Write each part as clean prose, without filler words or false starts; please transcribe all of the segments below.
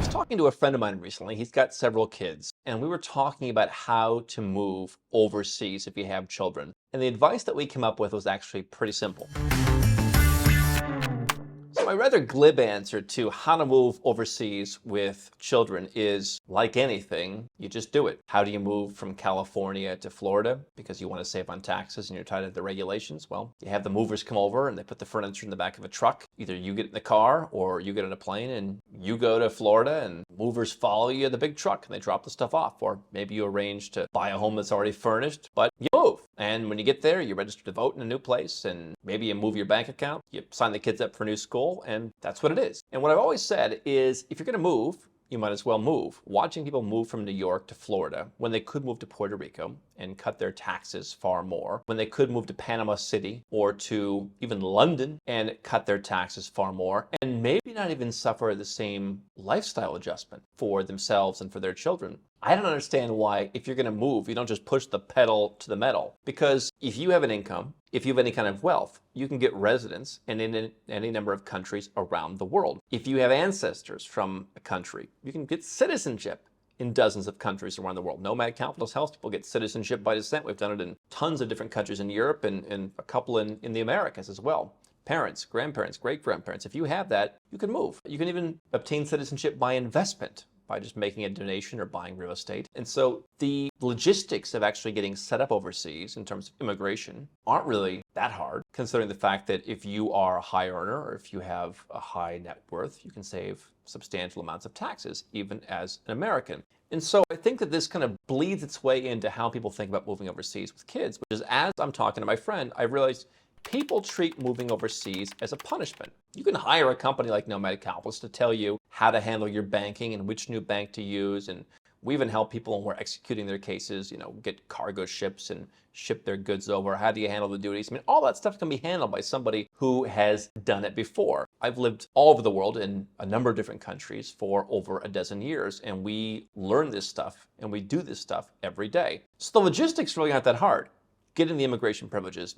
was talking to a friend of mine recently. He's got several kids, and we were talking about how to move overseas if you have children. And the advice that we came up with was actually pretty simple. So my rather glib answer to how to move overseas with children is, like anything, you just do it. How do you move from California to Florida because you want to save on taxes and you're tied into the regulations? Well, you have the movers come over and they put the furniture in the back of a truck. Either you get in the car or you get on a plane and you go to Florida and movers follow you in the big truck and they drop the stuff off. Or maybe you arrange to buy a home that's already furnished, but you move. And when you get there, you register to vote in a new place and maybe you move your bank account, you sign the kids up for new school, and that's what it is. And what I've always said is if you're going to move, you might as well move. Watching people move from New York to Florida when they could move to Puerto Rico and cut their taxes far more, when they could move to Panama City or to even London and cut their taxes far more, and maybe not even suffer the same lifestyle adjustment for themselves and for their children. I don't understand why, if you're going to move, you don't just push the pedal to the metal. Because if you have an income, if you have any kind of wealth, you can get residence in any number of countries around the world. If you have ancestors from a country, you can get citizenship in dozens of countries around the world. Nomad Capitalist helps people get citizenship by descent. We've done it in tons of different countries in Europe and a couple in the Americas as well. Parents, grandparents, great-grandparents. If you have that, you can move. You can even obtain citizenship by investment, by just making a donation or buying real estate. And so the logistics of actually getting set up overseas in terms of immigration aren't really that hard, considering the fact that if you are a high earner or if you have a high net worth, you can save substantial amounts of taxes, even as an American. And so I think that this kind of bleeds its way into how people think about moving overseas with kids, which is, as I'm talking to my friend, I realized people treat moving overseas as a punishment. You can hire a company like Nomad Capitalist to tell you how to handle your banking and which new bank to use. And we even help people when we're executing their cases, get cargo ships and ship their goods over. How do you handle the duties? I mean, all that stuff can be handled by somebody who has done it before. I've lived all over the world in a number of different countries for over a dozen years, and we learn this stuff and we do this stuff every day. So the logistics really aren't that hard. Getting the immigration privileges,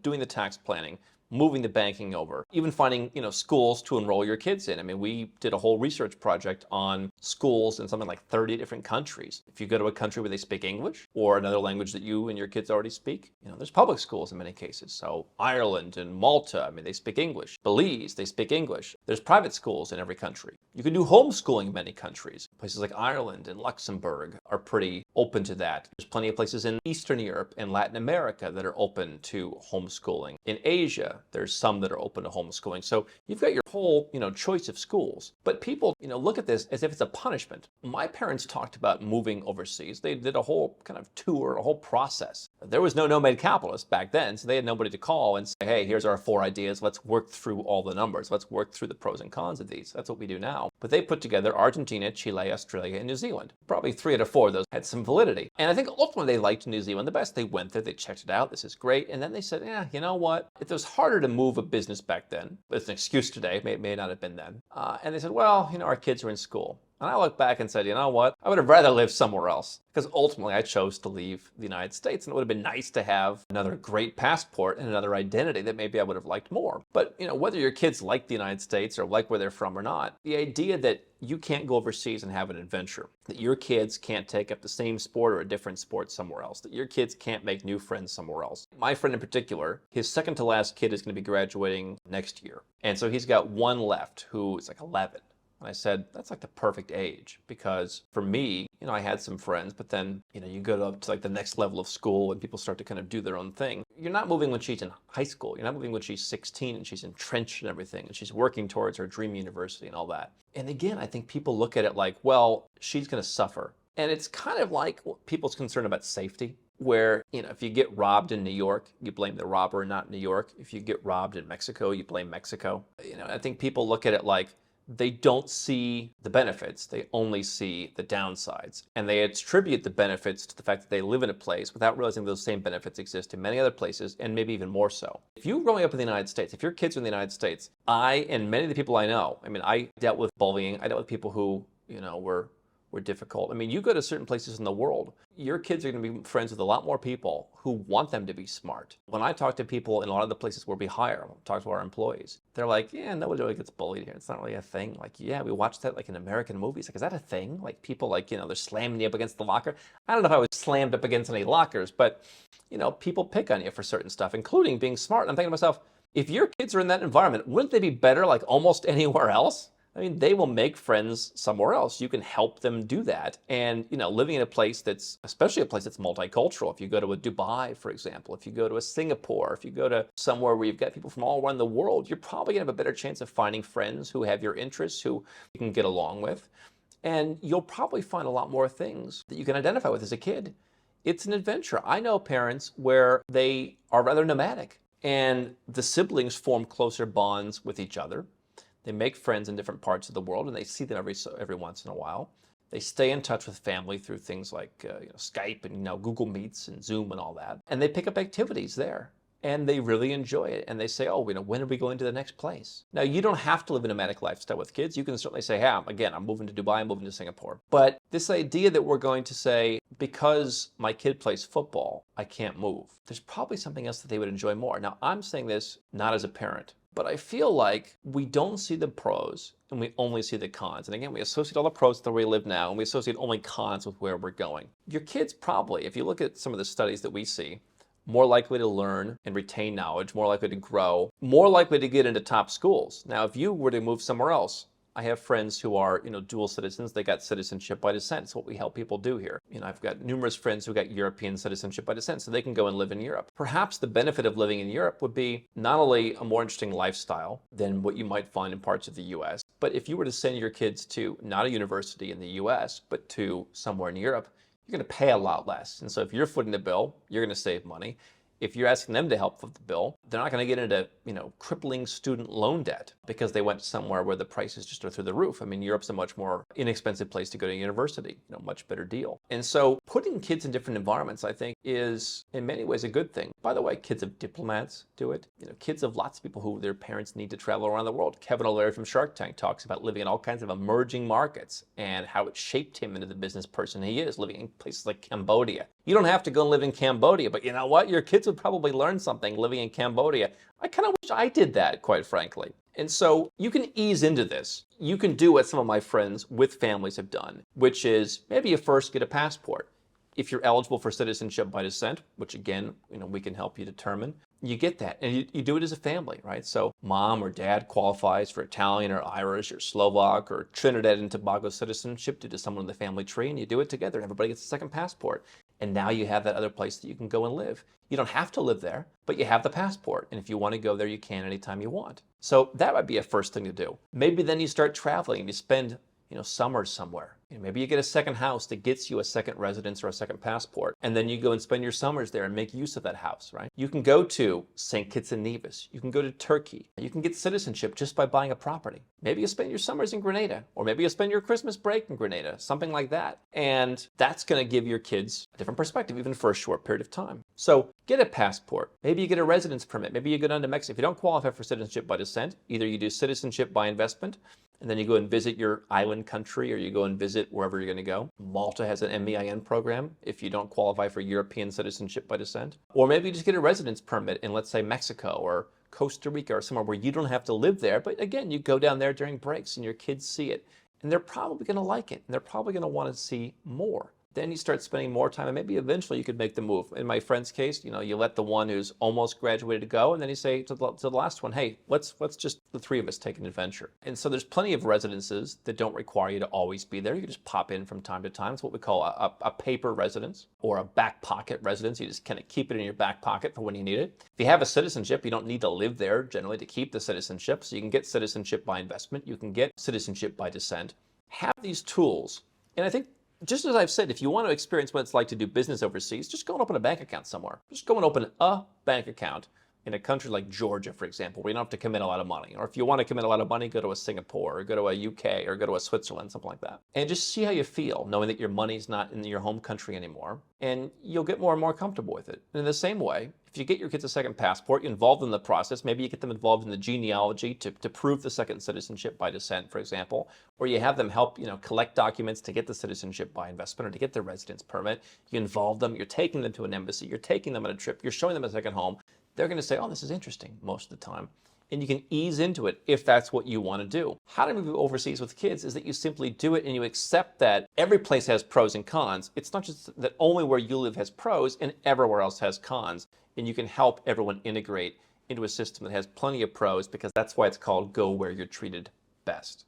doing the tax planning, moving the banking over, even finding, schools to enroll your kids in. I mean, we did a whole research project on schools in something like 30 different countries. If you go to a country where they speak English or another language that you and your kids already speak, there's public schools in many cases. So Ireland and Malta, I mean, they speak English. Belize, they speak English. There's private schools in every country. You can do homeschooling in many countries. Places like Ireland and Luxembourg are pretty open to that. There's plenty of places in Eastern Europe and Latin America that are open to homeschooling. In Asia, there's some that are open to homeschooling. So you've got your whole, choice of schools. But people, look at this as if it's a punishment. My parents talked about moving overseas. They did a whole kind of tour, a whole process. There was no Nomad Capitalist back then, so they had nobody to call and say, hey, here's our 4 ideas. Let's work through all the numbers. Let's work through the pros and cons of these. That's what we do now. But they put together Argentina, Chile, Australia, and New Zealand. Probably 3 out of 4 of those had some validity. And I think ultimately they liked New Zealand the best. They went there, they checked it out. This is great. And then they said, yeah, you know what? It was harder to move a business back then. It's an excuse today. May not have been then. And they said, well, our kids are in school. And I look back and said, you know what? I would have rather lived somewhere else, because ultimately I chose to leave the United States, and it would have been nice to have another great passport and another identity that maybe I would have liked more. But, whether your kids like the United States or like where they're from or not, the idea that you can't go overseas and have an adventure, that your kids can't take up the same sport or a different sport somewhere else, that your kids can't make new friends somewhere else. My friend in particular, his second to last kid is going to be graduating next year. And so he's got one left who is like 11. And I said, that's like the perfect age, because for me, I had some friends, but then, you go up to like the next level of school and people start to kind of do their own thing. You're not moving when she's in high school. You're not moving when she's 16 and she's entrenched in everything and she's working towards her dream university and all that. And again, I think people look at it like, well, she's going to suffer. And it's kind of like people's concern about safety, where, if you get robbed in New York, you blame the robber, not New York. If you get robbed in Mexico, you blame Mexico. I think people look at it like, they don't see the benefits, they only see the downsides. And they attribute the benefits to the fact that they live in a place without realizing those same benefits exist in many other places, and maybe even more so. If you're growing up in the United States, if your kids are in the United States, I and many of the people I know, I dealt with bullying, I dealt with people who, were were difficult. I mean, you go to certain places in the world, your kids are going to be friends with a lot more people who want them to be smart. When I talk to people in a lot of the places where we hire, talk to our employees, they're like, yeah, nobody really gets bullied here. It's not really a thing. Like, yeah, we watch that like in American movies. Like, is that a thing? Like people like, they're slamming you up against the locker. I don't know if I was slammed up against any lockers, but, people pick on you for certain stuff, including being smart. I'm thinking to myself, if your kids are in that environment, wouldn't they be better like almost anywhere else? I mean, they will make friends somewhere else. You can help them do that. And, living in a place especially a place that's multicultural. If you go to a Dubai, for example, if you go to a Singapore, if you go to somewhere where you've got people from all around the world, you're probably going to have a better chance of finding friends who have your interests, who you can get along with. And you'll probably find a lot more things that you can identify with as a kid. It's an adventure. I know parents where they are rather nomadic, and the siblings form closer bonds with each other. They make friends in different parts of the world, and they see them every once in a while. They stay in touch with family through things like Skype and Google Meets and Zoom and all that. And they pick up activities there, and they really enjoy it. And they say, oh, when are we going to the next place? Now, you don't have to live a nomadic lifestyle with kids. You can certainly say, hey, I'm moving to Dubai, I'm moving to Singapore. But this idea that we're going to say, because my kid plays football, I can't move. There's probably something else that they would enjoy more. Now, I'm saying this not as a parent, but I feel like we don't see the pros and we only see the cons. And again, we associate all the pros with where we live now, and we associate only cons with where we're going. Your kids probably, if you look at some of the studies that we see, more likely to learn and retain knowledge, more likely to grow, more likely to get into top schools. Now, if you were to move somewhere else, I have friends who are, dual citizens. They got citizenship by descent. It's what we help people do here. I've got numerous friends who got European citizenship by descent, so they can go and live in Europe. Perhaps the benefit of living in Europe would be not only a more interesting lifestyle than what you might find in parts of the US, but if you were to send your kids to not a university in the US, but to somewhere in Europe, you're going to pay a lot less. And so if you're footing the bill, you're going to save money. If you're asking them to help foot the bill, they're not going to get into, crippling student loan debt because they went somewhere where the prices just are through the roof. I mean, Europe's a much more inexpensive place to go to university, much better deal. And so putting kids in different environments, I think, is in many ways a good thing. By the way, kids of diplomats do it. Kids of lots of people who their parents need to travel around the world. Kevin O'Leary from Shark Tank talks about living in all kinds of emerging markets and how it shaped him into the business person he is, living in places like Cambodia. You don't have to go and live in Cambodia, but you know what? Your kids would probably learn something living in Cambodia. I kind of wish I did that, quite frankly. And so you can ease into this. You can do what some of my friends with families have done, which is maybe you first get a passport. If you're eligible for citizenship by descent, which again, we can help you determine, you get that. And you do it as a family, right? So mom or dad qualifies for Italian or Irish or Slovak or Trinidad and Tobago citizenship due to someone in the family tree, and you do it together. Everybody gets a second passport. And now you have that other place that you can go and live. You don't have to live there, but you have the passport. And if you want to go there, you can anytime you want. So that would be a first thing to do. Maybe then you start traveling and you spend, summers somewhere. Maybe you get a second house that gets you a second residence or a second passport, and then you go and spend your summers there and make use of that house, right? You can go to St. Kitts and Nevis. You can go to Turkey. You can get citizenship just by buying a property. Maybe you spend your summers in Grenada, or maybe you spend your Christmas break in Grenada, something like that. And that's going to give your kids a different perspective, even for a short period of time. So get a passport. Maybe you get a residence permit. Maybe you go down to Mexico. If you don't qualify for citizenship by descent, either you do citizenship by investment, and then you go and visit your island country, or you go and visit wherever you're going to go. Malta has an MEIN program if you don't qualify for European citizenship by descent. Or maybe you just get a residence permit in, let's say, Mexico or Costa Rica or somewhere where you don't have to live there. But again, you go down there during breaks and your kids see it. And they're probably going to like it. And they're probably going to want to see more. Then you start spending more time, and maybe eventually you could make the move. In my friend's case, you let the one who's almost graduated go, and then you say to the last one, hey, let's just the three of us take an adventure. And so there's plenty of residences that don't require you to always be there. You can just pop in from time to time. It's what we call a paper residence or a back pocket residence. You just kind of keep it in your back pocket for when you need it. If you have a citizenship, you don't need to live there generally to keep the citizenship. So you can get citizenship by investment. You can get citizenship by descent. Have these tools. And I think, just as I've said, if you want to experience what it's like to do business overseas, just go and open a bank account somewhere. Just go and open a bank account in a country like Georgia, for example, where you don't have to commit a lot of money. Or if you want to commit a lot of money, go to a Singapore or go to a UK or go to a Switzerland, something like that. And just see how you feel, knowing that your money's not in your home country anymore. And you'll get more and more comfortable with it. And in the same way, if you get your kids a second passport, you're involved in the process, maybe you get them involved in the genealogy to prove the second citizenship by descent, for example, or you have them help, collect documents to get the citizenship by investment or to get their residence permit. You involve them, you're taking them to an embassy, you're taking them on a trip, you're showing them a second home. They're going to say, oh, this is interesting most of the time. And you can ease into it if that's what you want to do. How to move overseas with kids is that you simply do it and you accept that every place has pros and cons. It's not just that only where you live has pros and everywhere else has cons. And you can help everyone integrate into a system that has plenty of pros, because that's why it's called go where you're treated best.